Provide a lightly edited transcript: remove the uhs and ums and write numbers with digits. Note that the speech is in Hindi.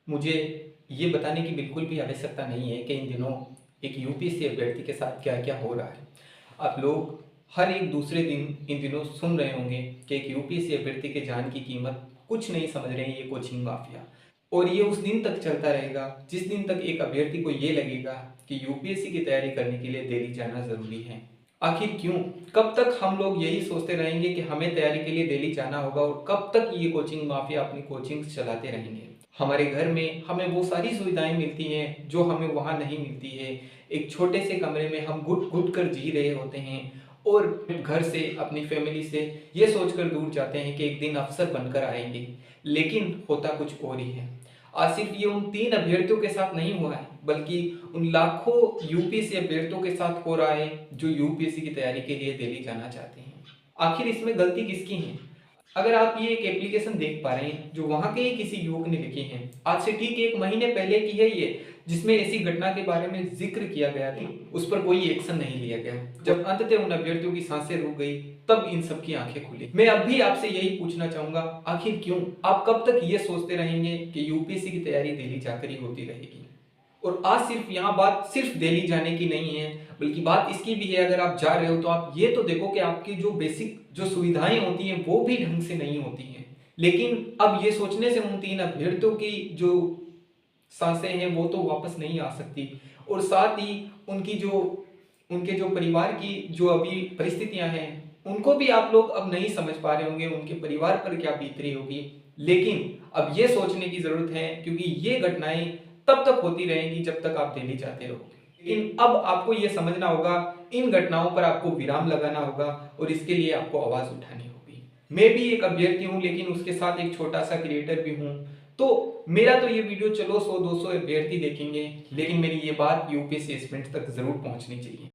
मुझे ये बताने की बिल्कुल भी आवश्यकता नहीं है कि इन दिनों एक यूपीएससी अभ्यर्थी के साथ क्या क्या हो रहा है। आप लोग हर एक दूसरे दिन इन दिनों सुन रहे होंगे कि एक यूपीएससी अभ्यर्थी के जान की कीमत कुछ नहीं समझ रहे हैं ये कोचिंग माफिया। और ये उस दिन तक चलता रहेगा जिस दिन तक एक अभ्यर्थी को ये लगेगा कि यूपीएससी की तैयारी करने के लिए दिल्ली जाना ज़रूरी है। आखिर क्यों? कब तक हम लोग यही सोचते रहेंगे कि हमें तैयारी के लिए दिल्ली जाना होगा और कब तक ये कोचिंग माफिया अपनी कोचिंग चलाते रहेंगे? हमारे घर में हमें वो सारी सुविधाएं मिलती हैं जो हमें वहाँ नहीं मिलती है। एक छोटे से कमरे में हम घुट घुट कर जी रहे होते हैं और घर से अपनी फैमिली से ये सोचकर दूर जाते हैं कि एक दिन अफसर बनकर आएंगे, लेकिन होता कुछ और ही है। आज सिर्फ ये उन 3 अभ्यर्थियों के साथ नहीं हुआ है, बल्कि उन लाखों यूपीएससी अभ्यर्थियों के साथ हो रहा है जो यूपीएससी की तैयारी के लिए दिल्ली जाना चाहते हैं। आखिर इसमें गलती किसकी है? अगर आप ये एक एप्लीकेशन देख पा रहे हैं जो वहां के ही किसी युवक ने लिखी है, आज से ठीक 1 महीने पहले की है ये, जिसमें ऐसी घटना के बारे में जिक्र किया गया था, उस पर कोई एक्शन नहीं लिया गया। जब अंततः उन अभ्यर्थियों की सांसें रुक गई, तब इन सब की आंखें खुली। मैं अब भी आपसे यही पूछना चाहूंगा, आखिर क्यों? आप कब तक ये सोचते रहेंगे कि यूपीएससी की तैयारी दिल्ली जाकर ही होती रहेगी? और आज सिर्फ यहाँ बात सिर्फ दिल्ली जाने की नहीं है, बल्कि बात इसकी भी है, अगर आप जा रहे हो तो आप ये तो देखो कि आपकी जो बेसिक जो सुविधाएं होती हैं वो भी ढंग से नहीं होती हैं। लेकिन अब ये सोचने से उन 3 अभ्यर्थियों की जो सांसें हैं वो तो वापस नहीं आ सकती, और साथ ही उनके जो परिवार की जो अभी परिस्थितियां हैं उनको भी आप लोग अब नहीं समझ पा रहे होंगे, उनके परिवार पर क्या बीत रही होगी। लेकिन अब ये सोचने की जरूरत है, क्योंकि ये घटनाएं तब तक होती रहेंगी जब तक आप दिल्ली जाते रहोगे। लेकिन अब आपको ये समझना होगा, इन घटनाओं पर आपको विराम लगाना होगा और इसके लिए आपको आवाज उठानी होगी। मैं भी एक अभ्यर्थी हूं, लेकिन उसके साथ एक छोटा सा क्रिएटर भी हूं। तो मेरा तो ये वीडियो चलो 100-200 अभ्यर्थी देखेंगे, लेकिन मेरी ये बात यूपीएससी एस्पिरेंट्स तक जरूर पहुंचनी चाहिए।